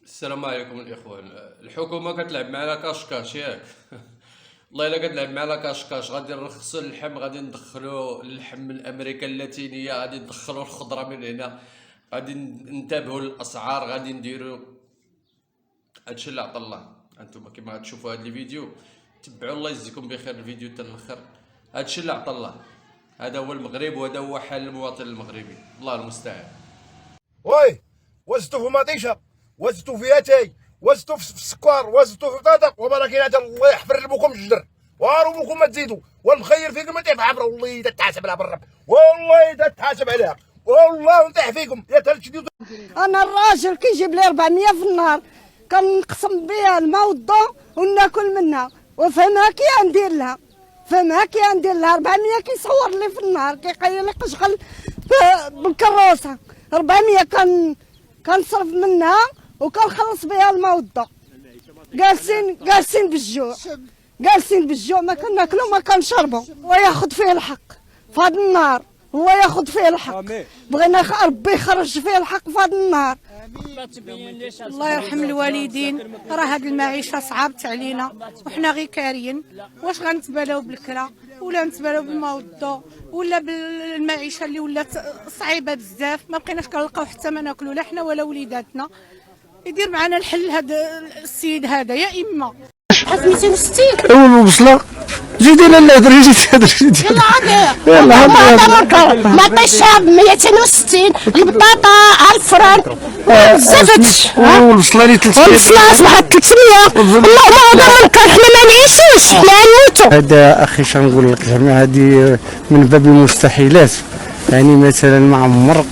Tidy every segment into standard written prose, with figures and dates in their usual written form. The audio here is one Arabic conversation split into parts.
السلام عليكم الاخوان. الحكومه كتلعب معنا كاش ياك. والله الا كتلعب معنا كاش غادي نرخصوا اللحم، غادي ندخلوا اللحم من امريكا اللاتينيه، غادي ندخلوا الخضره من هنا، غادي ننتبهوا للاسعار، غادي نديروا هادشي اللي عطا الله. انتم كما غتشوفوا هاد الفيديو تبعوا، الله يجزيكم بخير الفيديو حتى الاخر. هادشي اللي عطا الله، هذا هو المغرب وهذا هو حال المواطن المغربي، الله المستعان. وي وزتو في مطيشه، وزتو في اتاي، وزتو في السكر، وزتو في الطاطا، وبركات الله يحفر بكم الجدر وهاروكم ما تزيدوا، والمخير فيكم ما تعرف عبره، والله تتحاسب عليها بالرب، والله تتحاسب عليها، والله نطيح فيكم يا تلتشديو. انا الراجل كيجيب لي 400 في النهار كنقسم بها الماء والضوء وناكل منها، وفهمها كي ندير لها، فهمها كي ندير لها 400 كيصور لي في النهار، كيقيل لي قشغل بالكروسه 400 كنصرف منها وكنخلص بها الماء والضوء. جالسين بالجوع، جالسين بالجوع، ما كناكلو ما كنشربو، وياخذ فيه الحق في هذا النهار، هو ياخذ فيه الحق. بغينا ربي يخرج فيه الحق في هذا النهار. الله يرحم الوالدين، راه هاد المعيشه صعبت علينا وحنا غير كاريين، واش غنتبالاو بالكرا ولا نتبالاو بالماء والضوء ولا بالمعيشه اللي ولات صعيبه بزاف، ما بقيناش كنلقاو حتى ما ناكلو لا حنا ولا وليداتنا. يدير معنا الحل هذا السيد هذا يا اما 260. اول بصله زيدي لا درجه زيدي يلا عادي، يلا هذا نعطي الشعب 260. البطاطا على الفرن زادت، والبصله اللي 300 والبصله اصبحت 300. اللهم هذا منكر، حنا ما نعيشوش، حنا نموتوا. هذا اخي شنقول لك، زعما هذه من باب المستحيلات. يعني مثلا ما عمر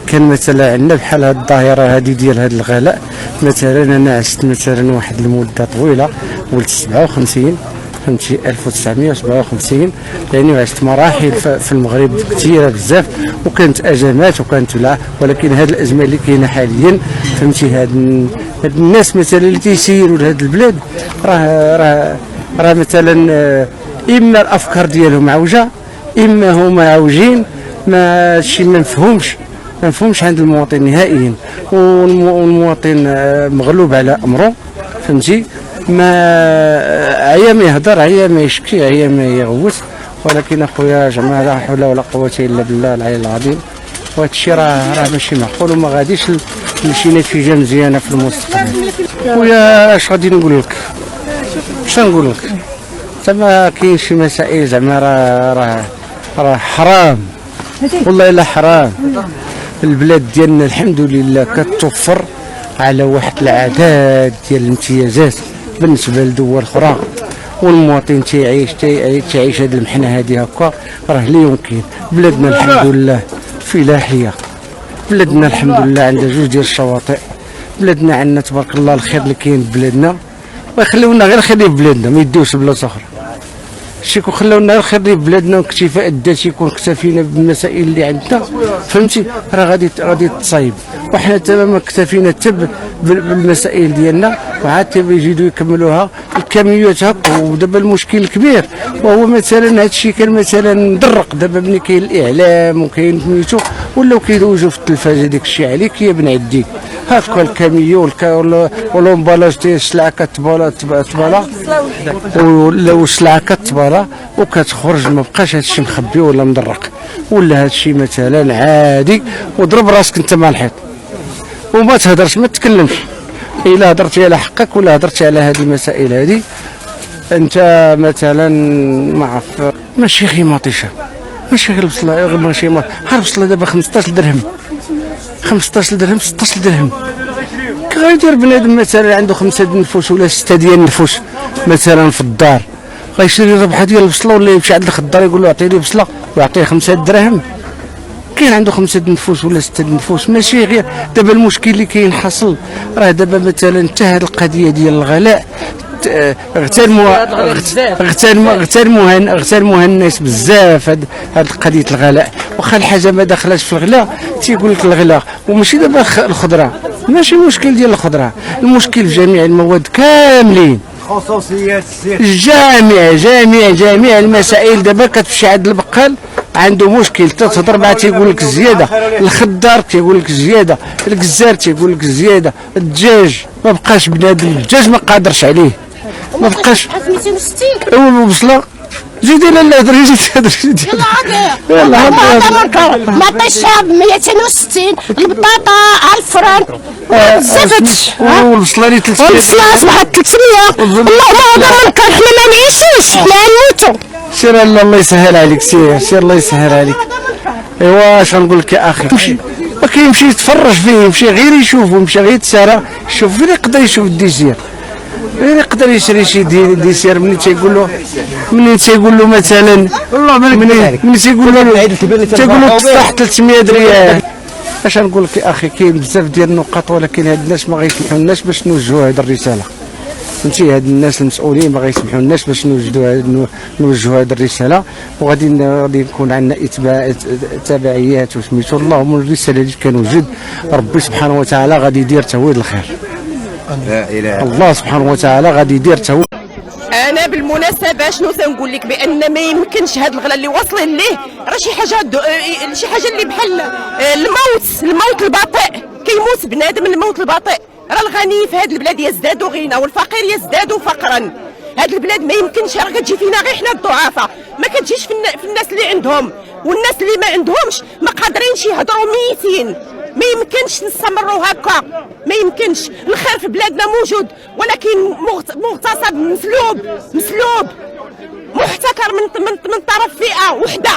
كان مثلا عندنا بحال هاد الظاهره هذه ديال هاد الغلاء. مثلا انا عشت مثلا واحد المده طويله، ولت 57 فهمتي 1957، يعني عشت مراحل في المغرب كثيره بزاف، وكانت ازمات وكانت لا، ولكن هاد الازمه اللي كاينه حاليا فهمتي هاد الناس مثلا اللي تيسيروا لهاد البلاد راه مثلا اما الافكار ديالهم عوجه، اما هما عوجين، ماشي ما نفهمش عند المواطن نهائيا، والمواطن مغلوب على امره فهمتي، ما عيا ما يهضر، عيا ما يشكي، عيا ما يغوت. ولكن اخويا زعما لا حول ولا قوه الا بالله العلي العظيم، وهذا الشيء راه ماشي معقول، وما غاديش نمشي نتيجه مزيانه في المستقبل. خويا اش غادي نقول لك، اش نقول لك، زعما كاين شي مسائل زعما راه حرام، والله الا حرام. البلاد ديالنا الحمد لله كتوفر على واحد العدد ديال الامتيازات بالنسبه لدول اخرى، والمواطن تعيش هذه المحنه هذه هكا، راه لا يمكن. بلادنا الحمد لله فلاحيه، بلادنا الحمد لله عندها 2 ديال الشواطئ، بلادنا عندنا تبارك الله الخير اللي كاين ببلادنا، ويخليونا غير الخير في بلادنا، ما يديوش بلاصه اخرى. شيكو خلونا الخير في بلادنا، واكتفاء الذاتي يكون اكتفينا بالمسائل اللي عندنا فهمتي، راه غادي تصايب. وحنا تماما اكتفينا حتى بالمسائل ديالنا، وعاد يجيو يكملوها الكميات هكا. ودابا المشكل الكبير وهو مثلا هذا الشيء كان مثلا مدرق، دابا ملي كاين الاعلام وكاين سميتو ولاو كيدوزوا في التلفازه داك الشيء عليك يا بن عديك، هكا الكاميو والامبالاج ديال السلعه كتبالا ولا السلعه كتبالا وكتخرج، ما بقاش هادشي مخبي ولا مدرق، ولا هادشي مثلا عادي، وضرب راسك انت مع الحيط وما تهدرش ما تتكلمش. الا هضرتي على حقك ولا هضرتي على هذه المسائل هذه، انت مثلا ما عرف ماشي غير مطيشه، ماشي غير البصله، ماشي غير البصله دابا 15 درهم 15 درهم 16 درهم. غيدير بنادم مثلا عنده 5 نفوس ولا 6 ديال النفوس مثلا في الدار، غيشري ربحه ديال البصله، ولا يمشي عند الخضار يقول له اعطيني بصله ويعطيه 5 دراهم. كاين عنده 5 نفوس ولا 6 نفوس، ماشي غير دابا المشكل اللي كاين حاصل. راه دابا مثلا حتى هذه القضيه ديال الغلاء اغتنموها الناس بزاف. هاد قضيه الغلاء، واخا الحاجه ما دخلتش في الغلاء تيقول لك الغلاء، وماشي دابا الخضره، ماشي المشكل ديال الخضره، المشكل في جميع المواد كاملين، خصوصيات الزيت، جميع المسائل. دابا كتمشي عند البقال عنده مشكل تهضر معاه تيقول لك زياده، الخضار تيقول لك زياده، الكزار تيقول لك زياده، الدجاج ما بقاش بنادم، الدجاج ما قادرش عليه، ما بقاش 260 اول بصله زيدي لا هضري زيدي يلا عادي يلا ما عطيش 260 البطاطا على الفرن زفتش والبصله اللي 300 والبصله اصبحت 300 اللهم هذا منكر حنا ما نعيشوش حنا نموتوا سير الله يسهل عليك، سير الله يسهل عليك. ايوا اش غنقول لك يا اخي، ما كيمشي يتفرج فيه، يمشي غير يشوف، يمشي غير يتسارى يشوف فين يقدر يشوف الديسير، فين يقدر يشري شي ديسير. منين تيقول له مثلا منين تيقول له تصلح 300 ريال. اش نقول لك يا اخي، كاين بزاف ديال النقاط، ولكن هاد الناس ما غيسمحولناش باش نوجهوا هاد الرساله. فهمتي، هاد الناس المسؤولين ما غيسمحولناش باش نوجهوا هاد الرساله، وغادي يكون عندنا تبعيات وسميتو. اللهم الرساله اللي كنوجد ربي سبحانه وتعالى غادي يدير تهويد الخير. لا اله الله سبحانه وتعالى غادي يدير تهويد. انا بالمناسبه شنو تنقول لك، بان ما يمكنش هذا الغلا اللي واصلين ليه، راه شي حاجه اللي بحال الموت البطيء، كيموت بنادم الموت البطيء. راه الغني في هذه البلاد يزداد غنى والفقير يزداد فقرا. هذه البلاد ما يمكنش راه كتجي فينا غير حنا الضعفاء، ما كتجيش في الناس اللي عندهم، والناس اللي ما عندهمش ما قادرينش يهضروا ميتين. ما يمكنش نستمروا هكا، ما يمكنش. الخير في بلادنا موجود، ولكن مغتصب مسلوب محتكر من طرف فئه وحده.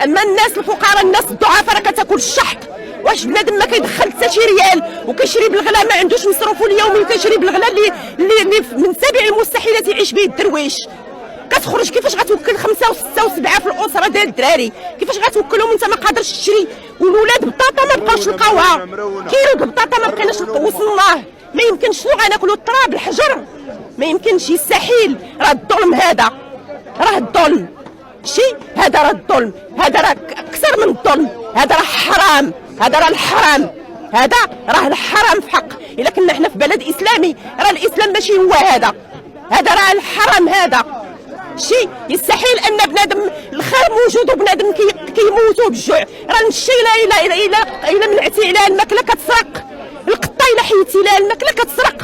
اما الناس الفقراء الناس الضعفاء راه كتاكل الشحط. واش بنادم ما كيدخل حتى شي ريال وكيشري بالغلا، ما عندوش مصروفه اليومي وكيشري بالغلا اللي من سبع المستحيلات يعيش به الدرويش. كتخرج كيفاش غتوكل 5 و6 و7 في الاسره ديال الدراري؟ كيفاش غتوكلهم وانت ما قادرش تشري؟ والولاد بطاطا ما بقاوش لقاوها، كيلو البطاطا ما بقيناش وصلناه. ما يمكنش شنو غناكلوا؟ التراب الحجر، ما يمكنش، يستحيل. راه الظلم هذا، راه الظلم هذا، راه الظلم هذا، راه اكثر من الظلم هذا، راه حرام، هذا راه الحرام، هذا راه الحرام في حق. الا كنا حنا في بلد اسلامي راه الاسلام ماشي هو هذا راه الحرام. هذا شيء يستحيل ان بنادم الخير موجود وبنادم كيموتوا بالجوع. راه المشي الى منعتي على الماكله كتسرق، القطه الى حيدتي لها الماكله كتسرق.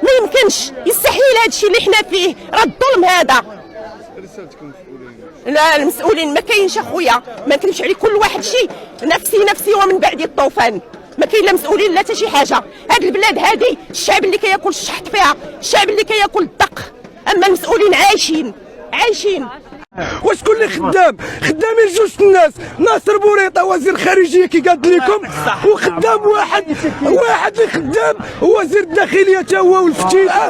ما يمكنش، يستحيل هذا الشيء اللي حنا فيه، راه الظلم هذا. لا المسؤولين ما كاينش اخويا، ما نكذبش عليك، كل واحد شيء نفسي ومن بعد الطوفان. ما كاين لا مسؤولين لا حتى شي حاجه. هاد البلاد هادي الشعب اللي كياكل الشحط فيها، الشعب اللي كياكل الدق. اما المسؤولين عايشين. وشكون اللي خدامين جوج الناس، ناصر بوريطه وزير الخارجيه كي قاد لكم، وخدام واحد اللي خدام هو وزير الداخليه تا هو والفتيله.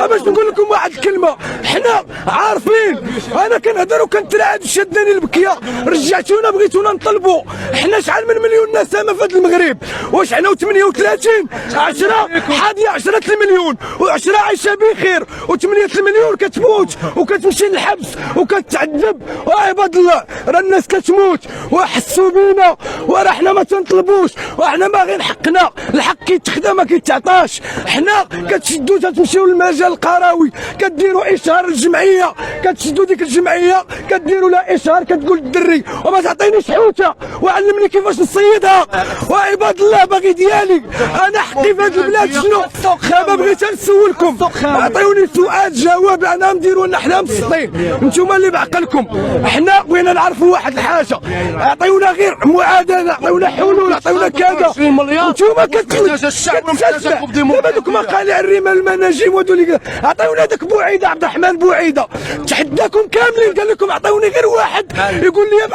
باش نقول لكم واحد الكلمه، حنا عارفين، انا كنهضر وكنترعد شداني البكيه، رجعتونا بغيتونا نطلبوا. حنا شحال من مليون نسمه في هذا المغرب، واش حنا 38 10 حادية 10 المليون، و10 عايشه بخير، و8 المليون كتموت وكتمشي للحبس وكتعذب. وعباد الله راه الناس كتموت، وحسوا بينا، وراه حنا ما تنطلبوش، وحنا باغيين حقنا. الحق كيتخدى ما كيتعطاش. حنا كتشدوا تمشيو للمجال القروي، كديروا اشهار للجمعيه، كتشدوا ديك الجمعيه كديروا لها اشهار، كتقول الدري وما تعطينيش حوته وعلمني كيفاش نصيدها. وعباد الله باغي ديالي انا حقي في هذه البلاد شنو؟ دابا بغيت نسولكم، عطيوني سؤال جواب، انا نديروا لنا حنا مسطين، نتوما اللي بعقلكم. حنا بغينا نعرفوا واحد الحاجه، عطيونا غير معادله، عطيونا حلول، عطيونا كذا، نتوما كتسلسل. دابا دوك مقالع الرمال المناجم ودول عطيونا داك بوعيده، عبد الرحمن بوعيده تحداكم كاملين، قال لكم عطيوني غير واحد يقول لي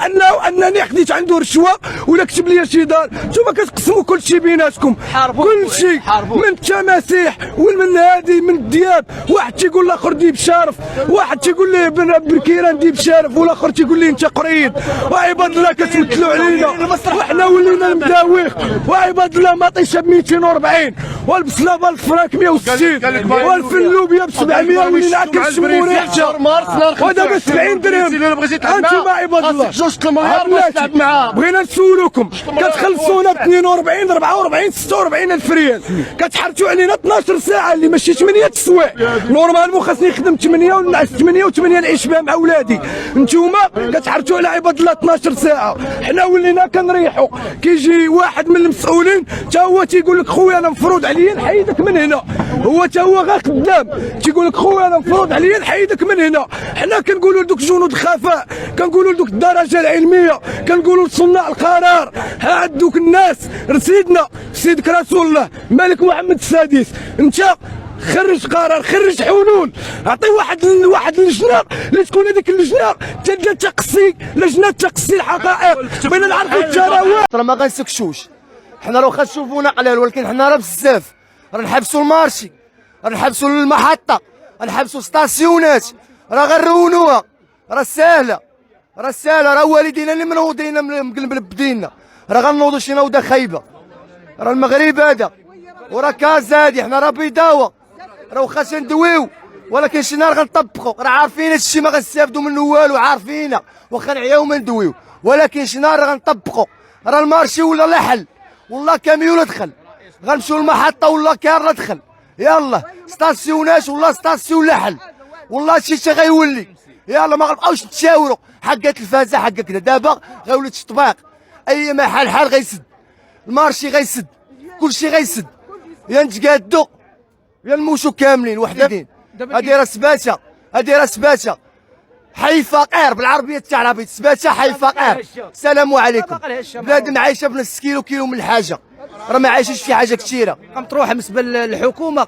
انني خديت عنده رشوه ولا كتب لي شي دار. نتوما كتقسموا كل شيء بيناتكم، كل شيء من التماسيح ومن هادي من الدياب. واحد تيقول الاخر ديب شارف، واحد تيقول لي بركيران ديب شارف، والاخر تيقول لي انت قريد. وعباد الله كتمثلوا علينا وحنا ولينا المداويخ. وعباد الله مطيشه ب 240، والبصله بالفراك 160، والفلوبيه ب 700، ولينا كنشموا ريحتها، ودابا 70 درهم. انتم عباد الله بغينا نسولوكم، كتخلصونا ب 42 44 46 الف ريال، كتحرتوا علينا 12 ساعه اللي ماشي 8 تسوايع. نورمالمون خاصني نخدم 8 ونعس 8 و8 نعيش بها مع ولادي. السياسي. نتوما كتحرتوا على عباد الله 12 ساعه، حنا ولينا كنريحوا. كيجي واحد من المسؤولين تا هو تيقول لك خويا انا مفروض عليا نحيدك من هنا، هو تا هو غير خدام تيقول لك خويا انا مفروض عليا نحيدك من هنا. حنا كنقولوا لدوك جنود الخفاء، كنقولوا لدوك الدرجه العلميه، كنقولوا لصناع القرار، ها دوك الناس رصيدنا سيدك رسول الله الملك محمد السادس، انت خرج قرار، خرج حلول، اعطي واحد اللجنه اللي تكون هذيك اللجنه تقصي، لجنه تقصي الحقائق بين العرف والثروات. راه ما غنسكشوش، حنا راه خا قلال، ولكن حنا راه بزاف، راه نحبسوا المارشي، راه نحبسوا المحطه، راه نحبسوا ستاسيونات، راه غنرونوها، راه ساهله، راه ساهله، راه والدينا اللي منوضين بدينا، راه غنوضوا شي نوضه خايبه. راه المغرب هذا وراه كاز هادي، حنا راه بيضاوه، راه واخا تندويو ولكن شي نهار غنطبقوا، راه عارفين هادشي ما غنستافدوا منه والو، عارفينه واخا نعياو ما ندويو، ولكن شي نهار غنطبقوا. راه المارشي ولا لا حل، والله كاميون دخل، غنمشيو للمحطه والله كار دخل، يلا ستاسيوناش والله ستاسيون لا حل، والله شي غيولي، يلا ما غنبقاوش نتشاوروا، حقا التلفازه حقا كذا، دابا غيولي تطباق، اي محل حال غيسد، المارشي غيسد، كلشي غيسد، يا نتقادو يا نموتو كاملين وحدين. هادي راه سباته، هادي راه سباته، حي فقير بالعربيه تاع العربيه، سباته حي فقير. السلام عليكم. بلاد عايشه بنص كيلو من الحاجه، راه ما عايشش في حاجه كثيره. تروح بالنسبه للحكومه